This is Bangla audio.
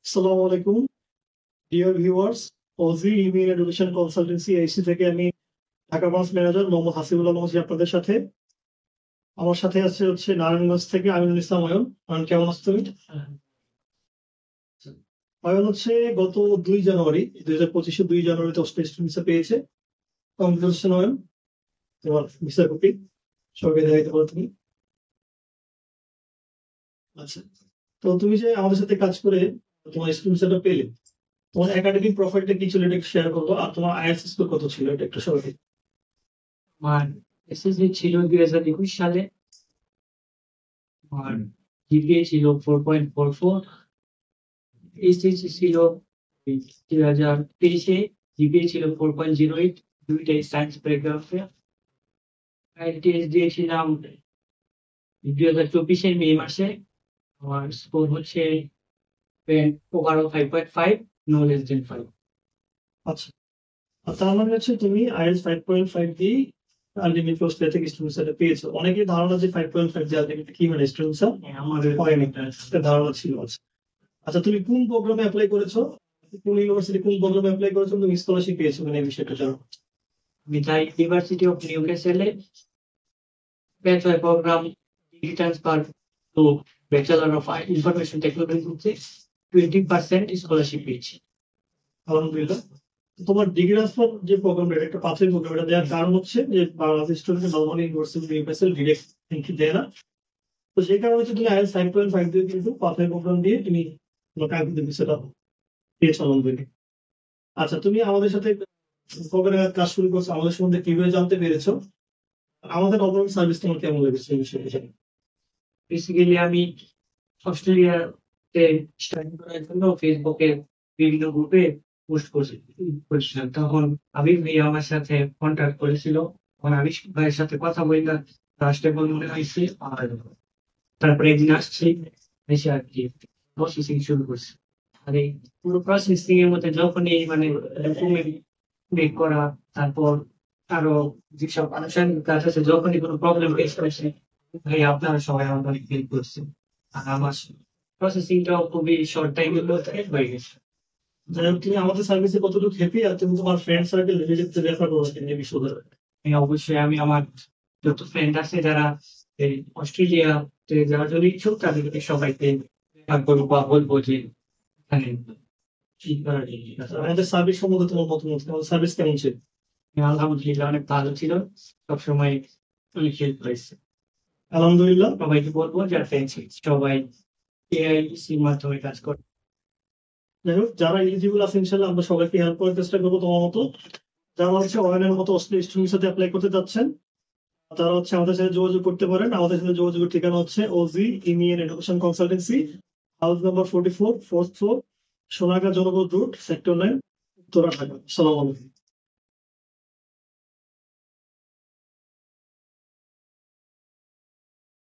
আসসালামু আলাইকুম ডিয়ার ভিউয়ার্স। ওজি ইমেল এডুকেশন কনসালটেন্সি এসি থেকে আমি ঢাকা ব্রাঞ্চ ম্যানেজার মোহাম্মদ হাসিবুল আলম আছি আপনাদের সাথে। আমার সাথে হচ্ছে নারায়ণগঞ্জ থেকে আমিনুল ইসলাম অয়ন। অয়ন, কেমন আছো তুমি? অয়ন গত 2 জানুয়ারি 2025 2 জানুয়ারিতে অস্ট্রেলিয়া স্টুডেন্ট ভিসা পেয়েছে। কংগ্রেচুলেশন অয়ন, তোমার ভিসা কপি সবাইকে দেখাইতে পারো তুমি। আচ্ছা, তো তুমি যে আমাদের সাথে কাজ করে তোমার স্টুডেন্ট ভিসাটা পেলে, তোমার একাডেমিক প্রোফাইলটা কি ছিল এটা একটু শেয়ার করবো, আর তোমার আইএলটিএস স্কোর কত ছিল এটা একটু সবাইকে। আমার এসএসসি ছিল 2021 সালে। আমার জিপিএ ছিল 4.44। এইচএসসি ছিল 2023-এ, জিপিএ ছিল 4.08, দুইটাই সায়েন্স ব্যাকগ্রাউন্ডে। আইএলটিএস দিয়েছিলাম 2024-এর মে মাসে। আমার স্কোর হচ্ছে ওভারঅল 5.5, নো লেস দেন 5। আচ্ছা, আর তার মানে তুমি আইএলটিএস 5.5 দিয়ে আলটিমেট অস্ট্রেলিয়া থেকে স্টুডেন্ট ভিসাটা পেয়েছো। অনেকের ধারণা যে 5.5 দিয়ে আলটিমেট কি মানে স্টুডেন্ট ভিসা আমাদের হয়নি, একটা ধারণা ছিল। আচ্ছা আচ্ছা, তুমি কোন প্রোগ্রামে অ্যাপ্লাই করেছো, কোন ইউনিভার্সিটি কোন প্রোগ্রামে অ্যাপ্লাই করেছো, তুমি স্কলারশিপ পেয়েছো মানে এই বিষয়টা জানো? আমি তাই ইউনিভার্সিটি অফ নিউক্যাসলে bachelor programme degree transfer to bachelor of information টেকনোলজিতে 20% স্কলারশিপ পেয়েছি। আলহামদুলিল্লাহ। তোমার ডিগ্রি ট্রান্সফার যে প্রোগ্রামটা, এটা একটা পাথরি প্রোগ্রাম। এটা দেওয়ার কারণ যে Bangladesh student normally university universal direct entry দেয় না। তো সেই কারণে তুমি আইএলটিএস 5.5 দিয়ে কিন্তু পাথরি প্রোগ্রাম দিয়ে তুমি তোমার কাঙ্ক্ষিত বিষয়টা পেয়েছো আলহামদুলিল্লাহ। আচ্ছা, তুমি আমাদের সাথে কবে নাগাদ কাজ শুরু করছো, আমাদের সম্বন্ধে কিভাবে জানতে পেরেছো, আমাদের ওভারঅল সার্ভিস তোমার কেমন লেগেছে এই বিষয়ে জানি। বেসিক্যালি আমি অস্ট্রেলিয়াতে স্টাডি করার জন্য ফেসবুকে বিভিন্ন গ্রুপে পোস্ট করেছিলাম। তখন আবির ভাই আমার সাথে কন্ট্যাক্ট করেছিল। তখন আবির ভাইয়ের সাথে কথা বলি না, স্টেবল মনে হয়েছে। আর তারপরে একদিন আসছি, এসে আর কি প্রসেসিং শুরু করছি। আর এই পুরো প্রসেসিং এর মধ্যে যখনই মানে ডকুমেন্ট মেক করা, তারপর আরো যেসব আনুষঙ্গিক কাজ আছে, যখনই কোনো প্রবলেম ফেস করেছে, ভাই আপনারা সবাই আমার অনেক হেল্প করছেন। আর আমার প্রসেসিংটাও খুবই শর্ট টাইমের মধ্যে হয়ে গেছে। যাই হোক, তুমি আমাদের সার্ভিসে কতটুকু হ্যাপি, আর তুমি তোমার ফ্রেন্ড সার্কেল রিলেটিভ রেফার করো এই বিষয়ে। অবশ্যই আমি আমার যত ফ্রেন্ড আছে যারা এই অস্ট্রেলিয়াতে যাওয়ার জন্য ইচ্ছুক, তাদেরকে সবাইকে রেফার করবো বা বলবো যে এখানে কি করা যায়। আমাদের সার্ভিস সম্বন্ধে তোমার মতামত, আমাদের সার্ভিস কেমন ছিল? আলহামদুলিল্লাহ অনেক ভালো ছিল, সবসময় অনেক হেল্প হয়েছে। আলহামদুলিল্লাহ। সবাইকে বলবো যারা ফ্রেন্ডস সবাই এআইসির মাধ্যমে কাজ করে। যাই হোক, যারা এলিজিবল আছে ইনশাল্লাহ আমরা সবাইকে হেল্প করার চেষ্টা করবো তোমার মতো। যারা অয়নের মতো অস্ট্রেলিয়া স্টুডেন্টের সাথে অ্যাপ্লাই করতে যাচ্ছেন, তারা আমাদের সাথে যোগাযোগ করতে পারেন। আমাদের সাথে যোগাযোগের ঠিকানা ওজি ইমিএন education consultancy, house number 44, 4th floor, সোনাগা জনপদ রোড, সেক্টর 9, উত্তরা, ঢাকা। আসসালামু আলাইকুম।